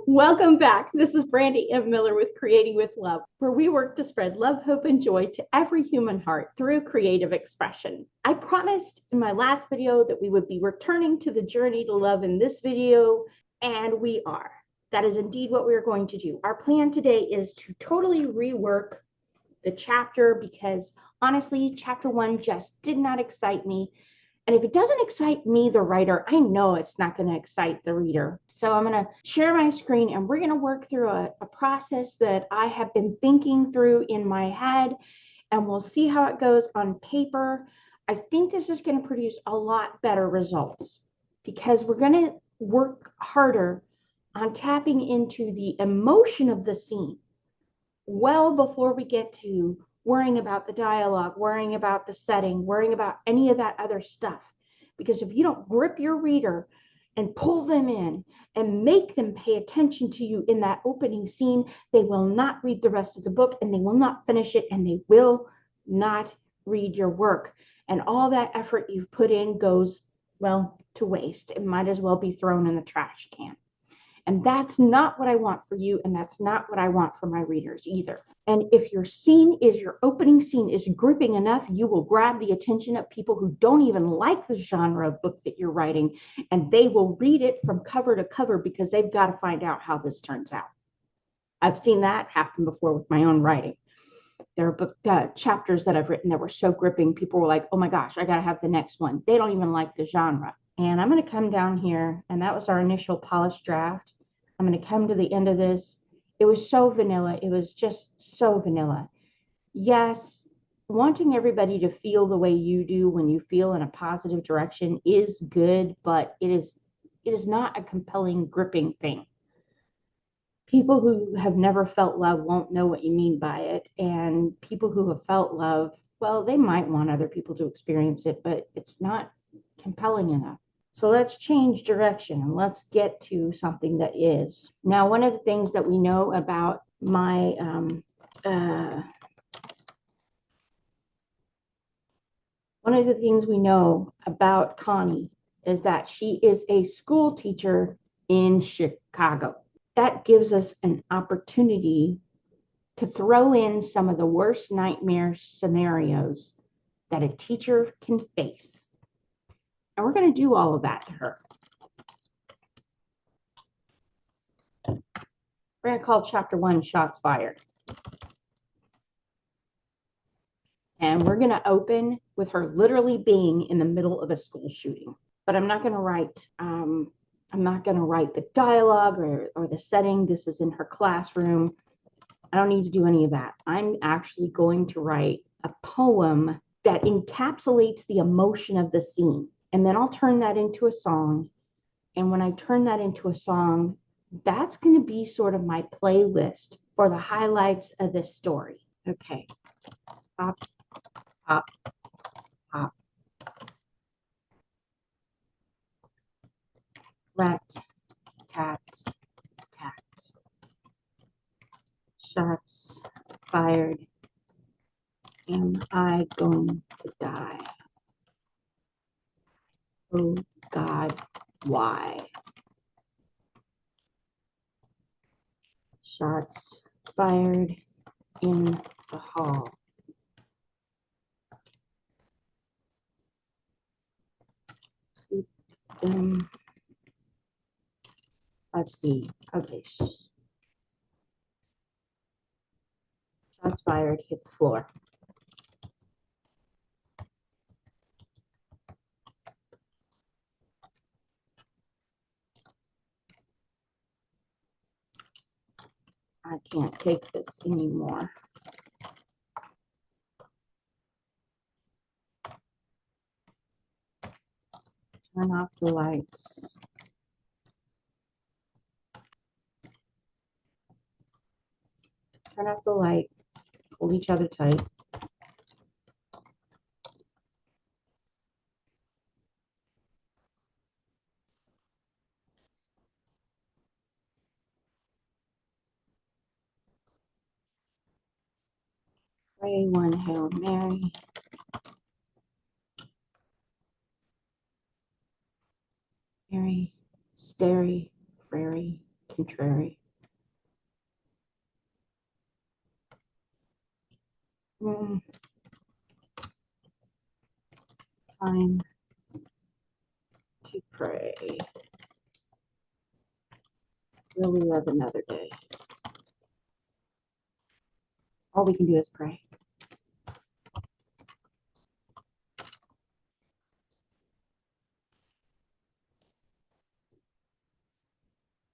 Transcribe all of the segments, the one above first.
Welcome back. This is Brandy M. Miller with Creating with Love, where we work to spread love, hope, and joy to every human heart through creative expression. I promised in my last video that we would be returning to the journey to love in this video, and we are. That is indeed what we are going to do. Our plan today is to totally rework the chapter because honestly, chapter 1 just did not excite me. And if it doesn't excite me, the writer, I know it's not going to excite the reader. So I'm going to share my screen and we're going to work through a process that I have been thinking through in my head, and we'll see how it goes on paper. I think this is going to produce a lot better results because we're going to work harder on tapping into the emotion of the scene well before we get to worrying about the dialogue, worrying about the setting, worrying about any of that other stuff. Because if you don't grip your reader and pull them in and make them pay attention to you in that opening scene, they will not read the rest of the book and they will not finish it and they will not read your work. And all that effort you've put in goes, well, to waste. It might as well be thrown in the trash can. And that's not what I want for you, and that's not what I want for my readers either. And if your opening scene is gripping enough, you will grab the attention of people who don't even like the genre of book that you're writing, and they will read it from cover to cover because they've got to find out how this turns out. I've seen that happen before with my own writing. There are book chapters that I've written that were so gripping, people were like, oh my gosh, I got to have the next one. They don't even like the genre. And I'm going to come down here, and that was our initial polished draft. I'm going to come to the end of this. It was so vanilla. It was just so vanilla. Yes, wanting everybody to feel the way you do when you feel in a positive direction is good, but it is not a compelling, gripping thing. People who have never felt love won't know what you mean by it. And people who have felt love, well, they might want other people to experience it, but it's not compelling enough. So let's change direction and let's get to something that is. Now, one of the things that we know about my one of the things we know about Connie is that she is a school teacher in Chicago. That gives us an opportunity to throw in some of the worst nightmare scenarios that a teacher can face. And we're going to do all of that to her. We're going to call chapter 1 Shots Fired. And we're going to open with her literally being in the middle of a school shooting. But I'm not going to write the dialogue or the setting. This is in her classroom. I don't need to do any of that. I'm actually going to write a poem that encapsulates the emotion of the scene. And then I'll turn that into a song. And when I turn that into a song, that's going to be sort of my playlist for the highlights of this story. Okay. Pop, pop, pop. Rat, tat, tat. Shots fired. Am I going to die? Oh God, why? Shots fired in the hall. Keep them. Let's see. Okay. Shots fired, hit the floor. I can't take this anymore. Turn off the lights. Turn off the light. Hold each other tight. Pray one Hail Mary. Mary, Starry, Frary, contrary. Time to pray. Will we live another day? All we can do is pray.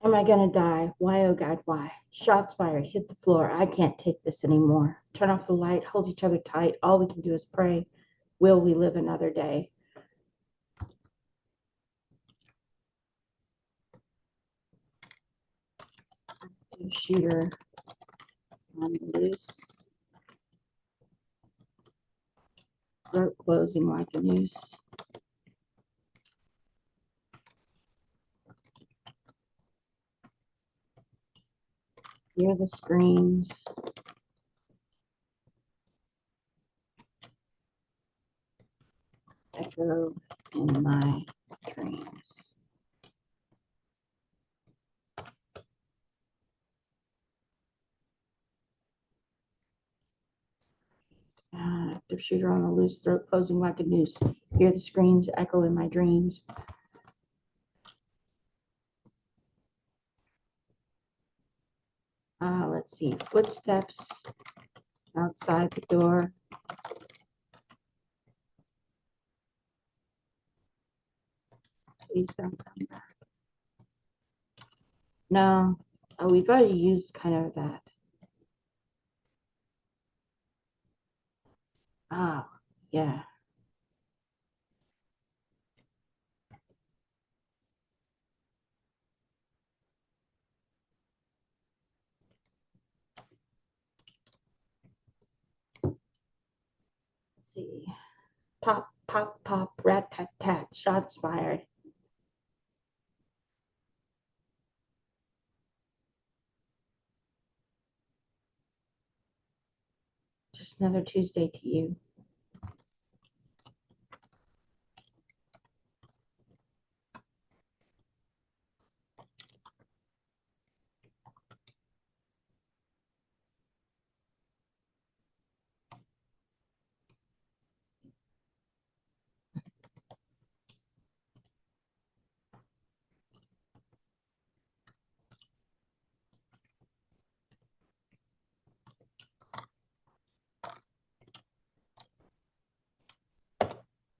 Am I gonna die? Why, oh God, why? Shots fired, hit the floor. I can't take this anymore. Turn off the light, hold each other tight. All we can do is pray. Will we live another day? Shooter on the loose. Throat closing like a noose. Hear the screams. Echo in my dreams. Active shooter on the loose, throat closing like a noose. Hear the screams echo in my dreams. Let's see. Footsteps outside the door. Please don't come back. No. Oh, we've already used kind of that. Oh, yeah. Let's see. Pop, pop, pop, rat, tat, tat. Shots fired. Just another Tuesday to you.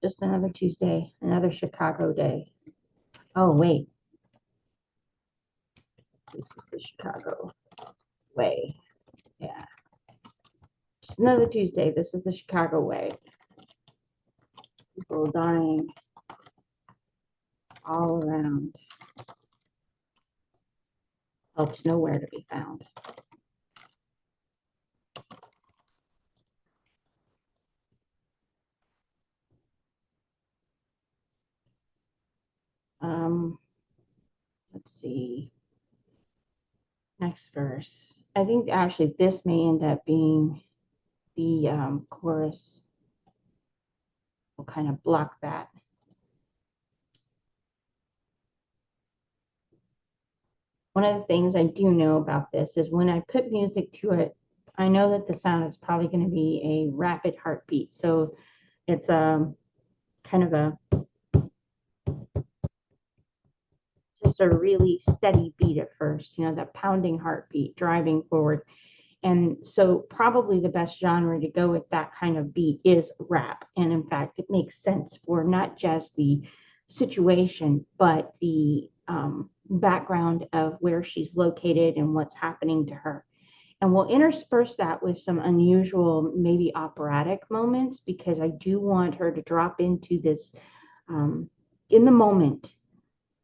Just another Tuesday, another Chicago day. Oh, wait. This is the Chicago way. Yeah. Just another Tuesday. This is the Chicago way. People dying all around. Help's nowhere to be found. Let's see. Next verse. I think actually this may end up being the chorus. We'll kind of block that. One of the things I do know about this is when I put music to it, I know that the sound is probably going to be a rapid heartbeat. So it's kind of a just a really steady beat at first, you know, that pounding heartbeat driving forward. And so probably the best genre to go with that kind of beat is rap. And in fact, it makes sense for not just the situation, but the background of where she's located and what's happening to her. And we'll intersperse that with some unusual, maybe operatic moments, because I do want her to drop into this in the moment.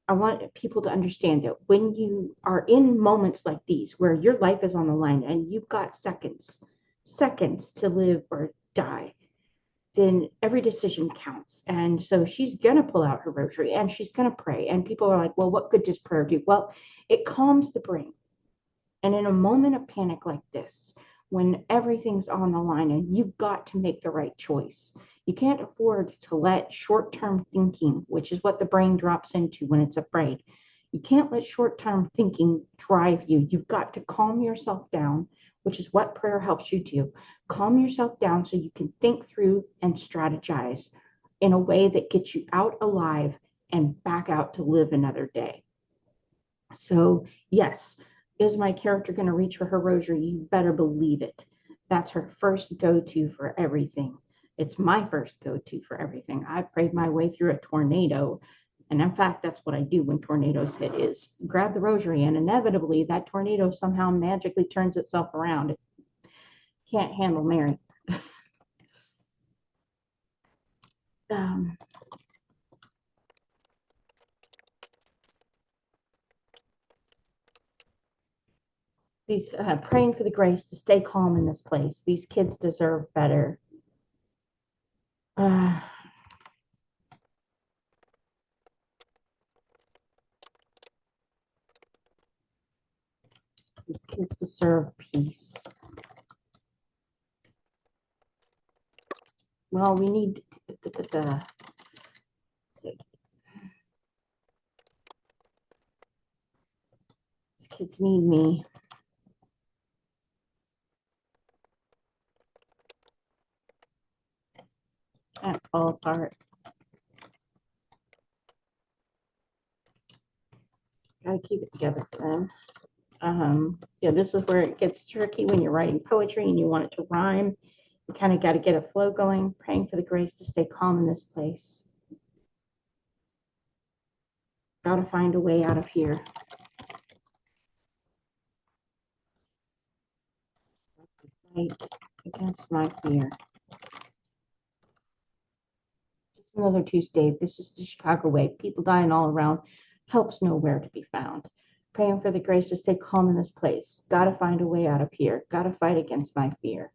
I want people to understand that when you are in moments like these, where your life is on the line and you've got seconds to live or die, then every decision counts. And so she's going to pull out her rosary and she's going to pray. And people are like, well, what good does prayer do? Well, it calms the brain. And in a moment of panic like this, when everything's on the line and you've got to make the right choice, you can't afford to let short-term thinking, which is what the brain drops into when it's afraid, You can't let short-term thinking drive you. You've got to calm yourself down, which is what prayer helps you do. Calm yourself down so you can think through and strategize in a way that gets you out alive and back out to live another day. So, yes, is my character going to reach for her rosary? You better believe it. That's her first go-to for everything. It's my first go-to for everything. I prayed my way through a tornado. And in fact, that's what I do when tornadoes hit is grab the rosary, and inevitably that tornado somehow magically turns itself around. It can't handle Mary. These praying for the grace to stay calm in this place. These kids deserve better. These kids deserve peace. Well, we need these kids need me. Can't fall apart. Gotta keep it together for them. Yeah, this is where it gets tricky when you're writing poetry and you want it to rhyme. You kind of got to get a flow going, praying for the grace to stay calm in this place. Got to find a way out of here. Fight against my fear. Just another Tuesday. This is the Chicago way. People dying all around. Help's nowhere to be found. Praying for the grace to stay calm in this place. Got to find a way out of here. Got to fight against my fear.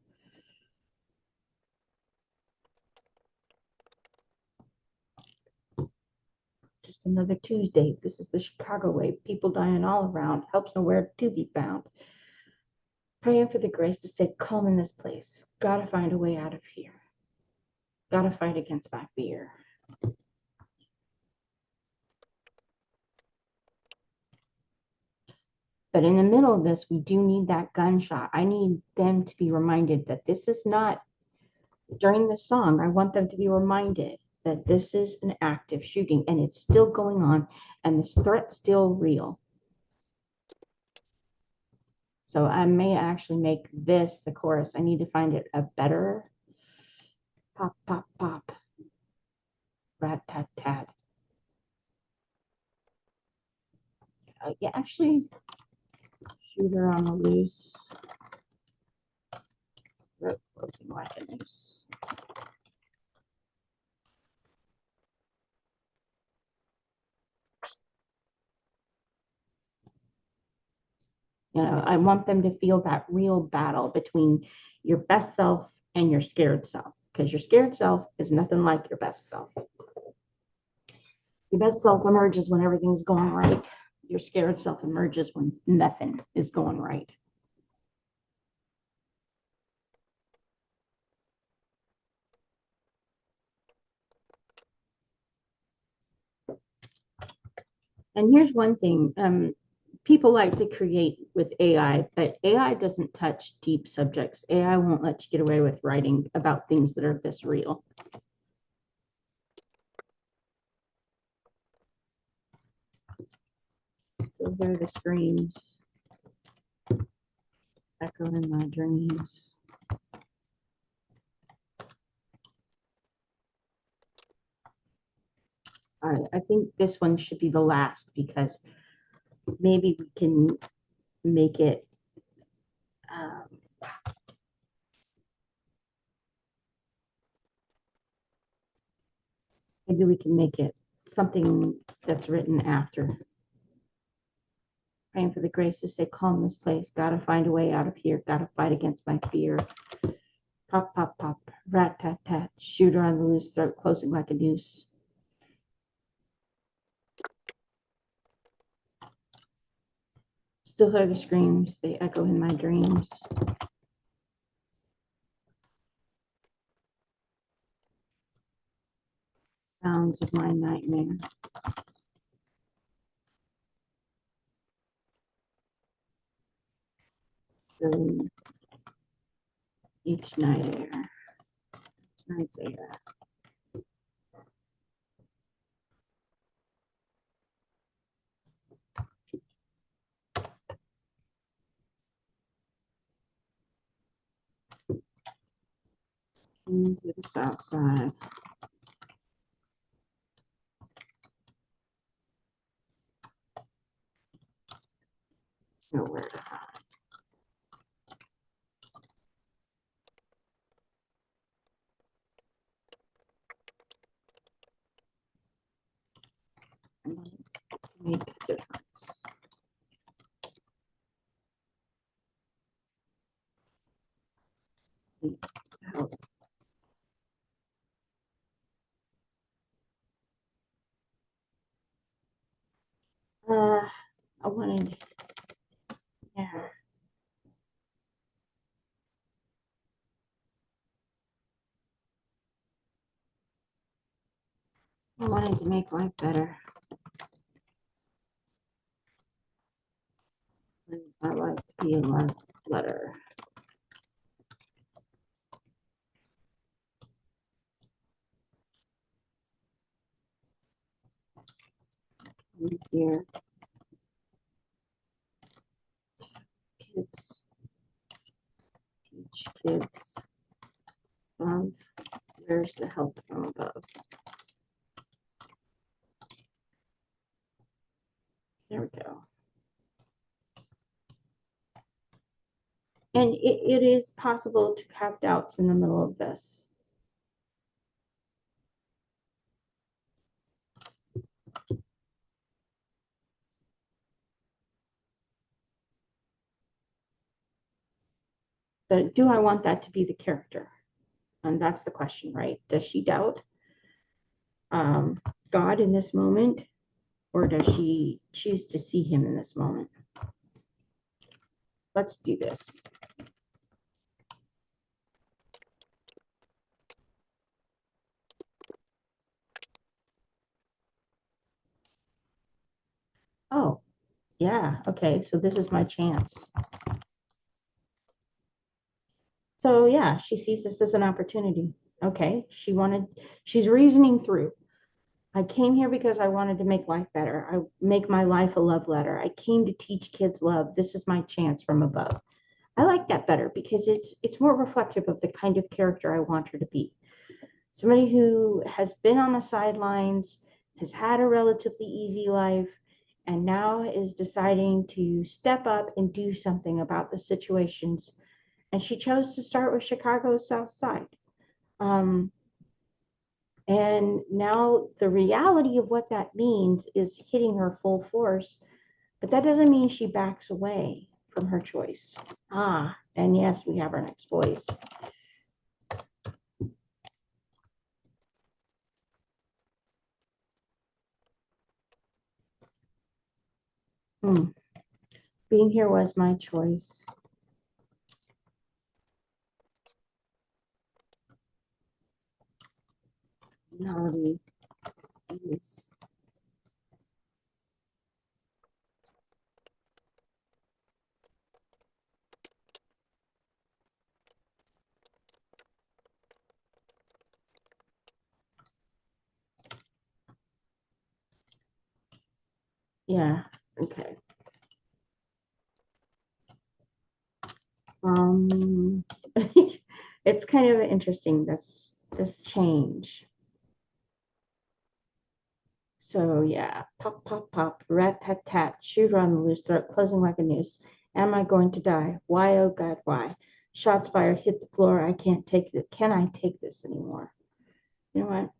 Just another Tuesday. This is the Chicago way. People dying all around. Help's nowhere to be found. Praying for the grace to stay calm in this place. Gotta find a way out of here. Gotta fight against my fear. But in the middle of this, we do need that gunshot. I need them to be reminded that this is not, during the song, I want them to be reminded that this is an active shooting and it's still going on and this threat's still real. So I may actually make this the chorus. I need to find it a better pop, pop, pop, rat, tat, tat. Yeah, actually, shooter on the loose. Rope closing like a noose. You know, I want them to feel that real battle between your best self and your scared self, because your scared self is nothing like your best self. Your best self emerges when everything's going right. Your scared self emerges when nothing is going right. And here's one thing. People like to create with AI, but AI doesn't touch deep subjects. AI won't let you get away with writing about things that are this real. Still hear the screams echo in my dreams. I think this one should be the last because maybe we can make it maybe we can make it something that's written after. Praying for the grace to stay calm in this place. Gotta find a way out of here. Gotta fight against my fear. Pop, pop, pop. Rat, tat, tat. Shooter on the loose, throat closing like a noose. Still hear the screams. They echo in my dreams. Sounds of my nightmare. filling each night air. Night's air. Into the south side. Nowhere to hide. Make a difference. Help. I wanted, yeah. I wanted to make life better. I like to be a love letter. Here, kids, teach kids love. Where's the help from above? There we go. And it is possible to have doubts in the middle of this. But do I want that to be the character? And that's the question, right? Does she doubt God in this moment? Or does she choose to see him in this moment? Let's do this. Oh, yeah. Okay, so this is my chance. So yeah, she sees this as an opportunity. Okay, she's reasoning through. I came here because I wanted to make life better. I make my life a love letter. I came to teach kids love. This is my chance from above. I like that better because it's more reflective of the kind of character I want her to be. Somebody who has been on the sidelines, has had a relatively easy life, and now is deciding to step up and do something about the situations. And she chose to start with Chicago's South Side. And now the reality of what that means is hitting her full force, but that doesn't mean she backs away from her choice. And yes, we have our next voice. Being here was my choice. Reality is yeah, okay. It's kind of interesting, this change. So yeah, pop, pop, pop, rat tat tat, shooter on the loose, throat closing like a noose. Am I going to die? Why, oh God, why? Shots fired, hit the floor. I can't take it. Can I take this anymore? You know what?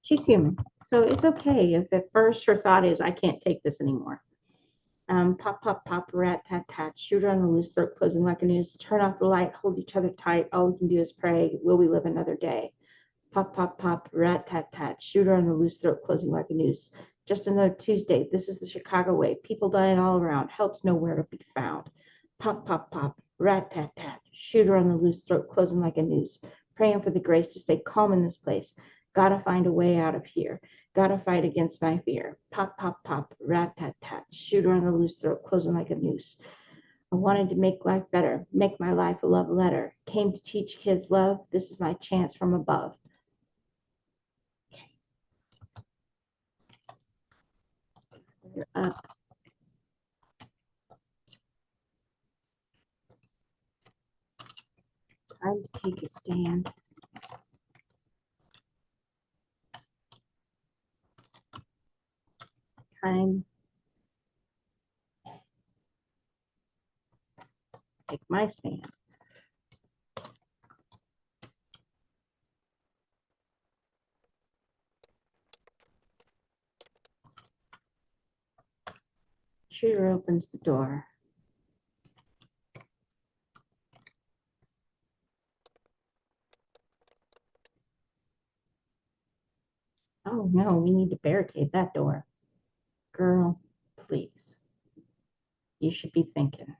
She's human. So it's okay if at first her thought is, I can't take this anymore. Pop, pop, pop, rat tat tat, shooter on the loose, throat closing like a noose. Turn off the light, hold each other tight. All we can do is pray. Will we live another day? Pop, pop, pop, rat tat tat, shooter on the loose, throat closing like a noose. Just another Tuesday. This is the Chicago way. People dying all around. Help's nowhere to be found. Pop, pop, pop, rat tat tat, shooter on the loose, throat closing like a noose. Praying for the grace to stay calm in this place. Gotta find a way out of here. Gotta fight against my fear. Pop, pop, pop, rat tat tat, shoot her on the loose throat, closing like a noose. I wanted to make life better, make my life a love letter. Came to teach kids love. This is my chance from above. Okay. You're up. Time to take a stand. Time to take my stand. Shooter opens the door. Oh no, we need to barricade that door. Girl, please. You should be thinking.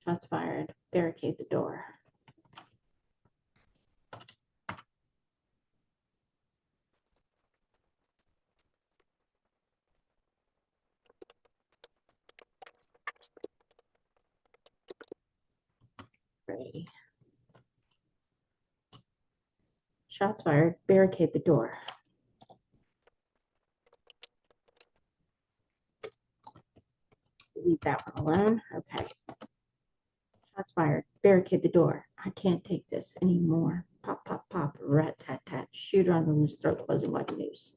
Shots fired. Barricade the door. Ready. Shots fired. Barricade the door. Leave that one alone. Okay. Shots fired. Barricade the door. I can't take this anymore. Pop, pop, pop. Rat, tat, tat. Shooter on the loose, throat closing like a noose.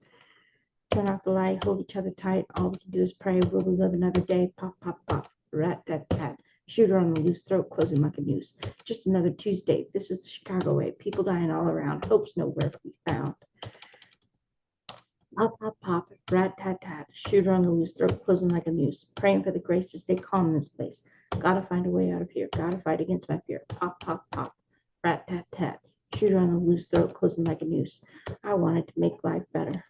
Turn off the light. Hold each other tight. All we can do is pray. Will we live another day? Pop, pop, pop. Rat, tat, tat. Shooter on the loose, throat closing like a noose. Just another Tuesday. This is the Chicago way. People dying all around. Hope's nowhere to be found. Pop, pop, pop. Rat, tat, tat. Shooter on the loose, throat closing like a noose. Praying for the grace to stay calm in this place. Gotta find a way out of here. Gotta fight against my fear. Pop, pop, pop. Rat, tat, tat. Shooter on the loose, throat closing like a noose. I wanted to make life better.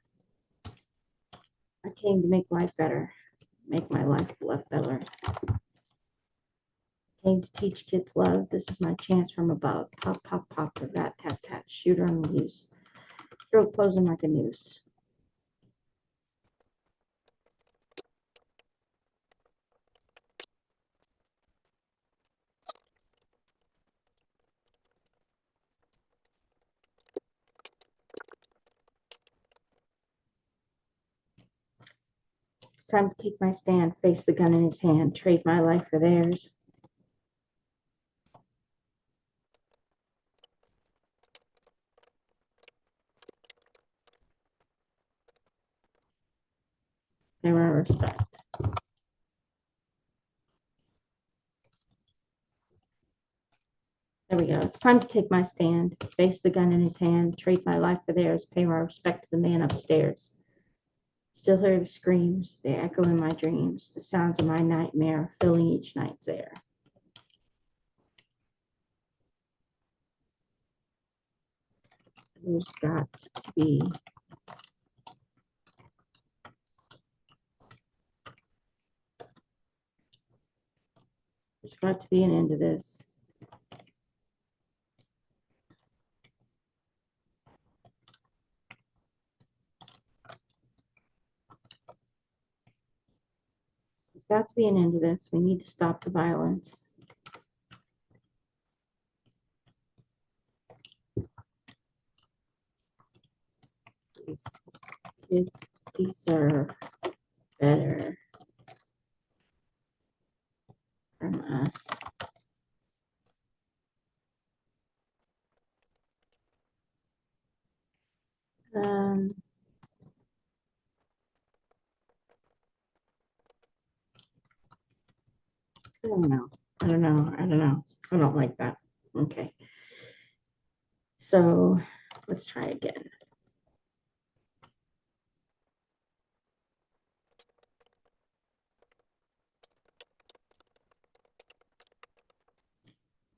I came to make life better. Make my life better. Came to teach kids love. This is my chance from above. Pop, pop, pop. Rat, tat, tat. Shooter on the loose. Throat closing like a noose. It's time to take my stand, face the gun in his hand, trade my life for theirs. Pay my respect. There we go. It's time to take my stand, face the gun in his hand, trade my life for theirs, pay my respect to the man upstairs. Still hear the screams, they echo in my dreams, the sounds of my nightmare filling each night's air. There's got to be an end to this. There's got to be an end to this. We need to stop the violence. These kids deserve better from us. I don't know. I don't like that. Okay. So let's try again.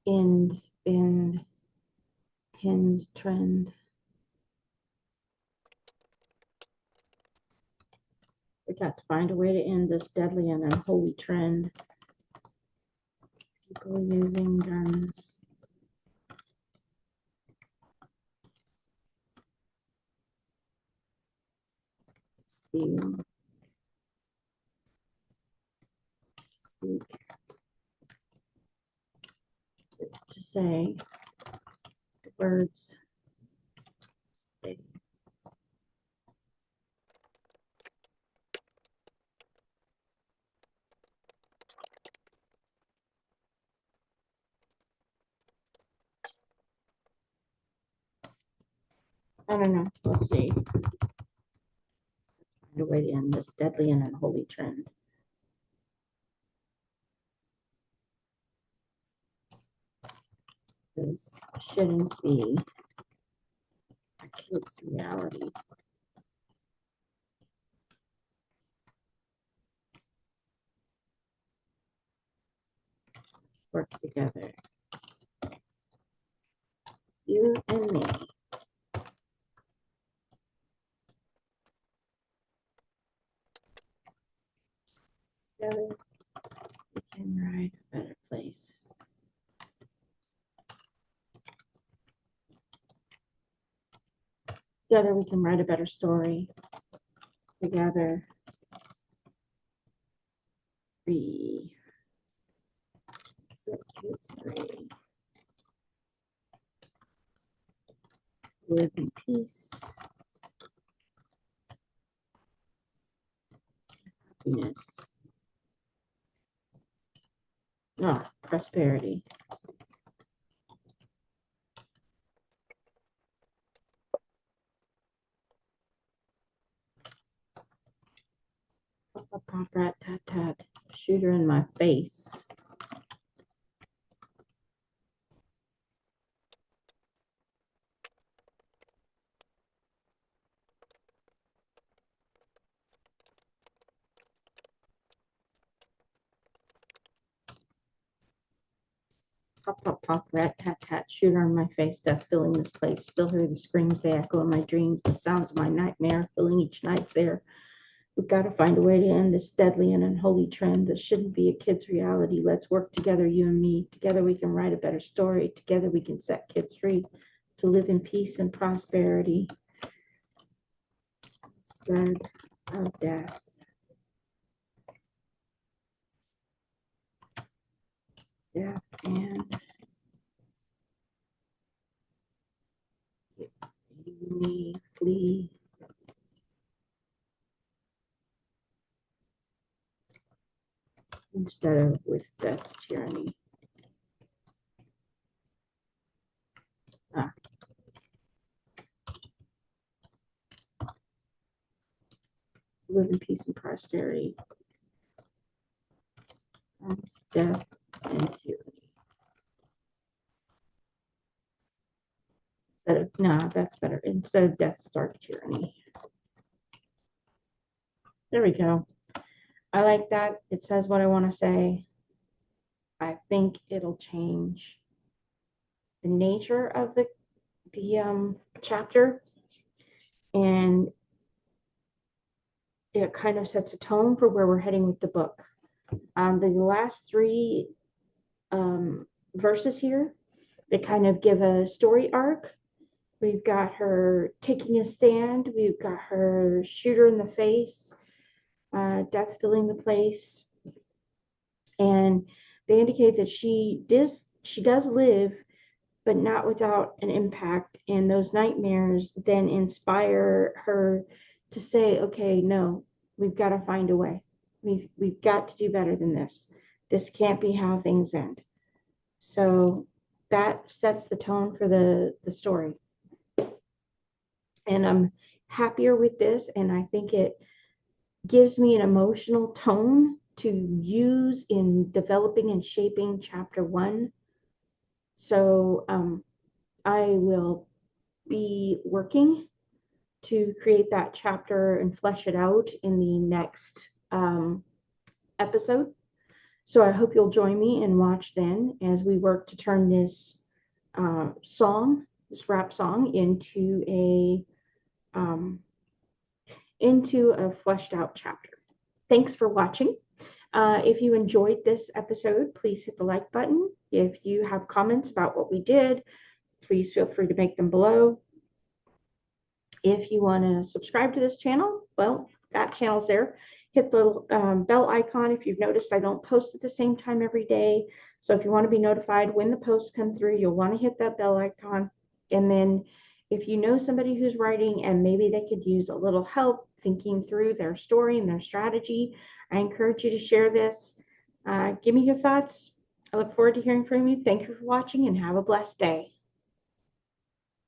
End, tend, trend. We got to find a way to end this deadly and unholy trend. People using guns. to speak, to say the words they I don't know. Let's see. Find a way to end this deadly and unholy trend. This shouldn't be a kid's reality. Work together. You and me. Together we can write a better place. Together we can write a better story. Together we set kids free. Live in peace. Happiness. Oh, prosperity. Pop, pop, pop, rat, tat, tat. Shoot her in my face. Pop, pop, pop, rat, tat, tat, shoot her in my face, death filling this place. Still hear the screams, they echo in my dreams, the sounds of my nightmare, filling each night there. We've got to find a way to end this deadly and unholy trend. This shouldn't be a kid's reality. Let's work together, you and me. Together we can write a better story. Together we can set kids free to live in peace and prosperity instead of death. Death and me flee. Instead of with death's tyranny. Live in peace and prosperity. That's death and tyranny. Instead of, no, that's better. Instead of death, start tyranny. There we go. I like that. It says what I want to say. I think it'll change the nature of the chapter, and it kind of sets a tone for where we're heading with the book. The last three verses here, they kind of give a story arc. We've got her taking a stand. We've got her shoot her in the face, death filling the place. And they indicate that she does live, but not without an impact. And those nightmares then inspire her to say, okay, no, we've got to find a way. We've got to do better than this. This can't be how things end. So that sets the tone for the story. And I'm happier with this, and I think it gives me an emotional tone to use in developing and shaping chapter 1. So I will be working to create that chapter and flesh it out in the next episode. So I hope you'll join me and watch then as we work to turn this this rap song, into a fleshed out chapter. Thanks for watching. If you enjoyed this episode, please hit the like button. If you have comments about what we did, please feel free to make them below. If you want to subscribe to this channel, well, that channel's there. Hit the bell icon. If you've noticed, I don't post at the same time every day. So if you want to be notified when the posts come through, you'll want to hit that bell icon. And then if you know somebody who's writing and maybe they could use a little help thinking through their story and their strategy, I encourage you to share this. Give me your thoughts. I look forward to hearing from you. Thank you for watching and have a blessed day.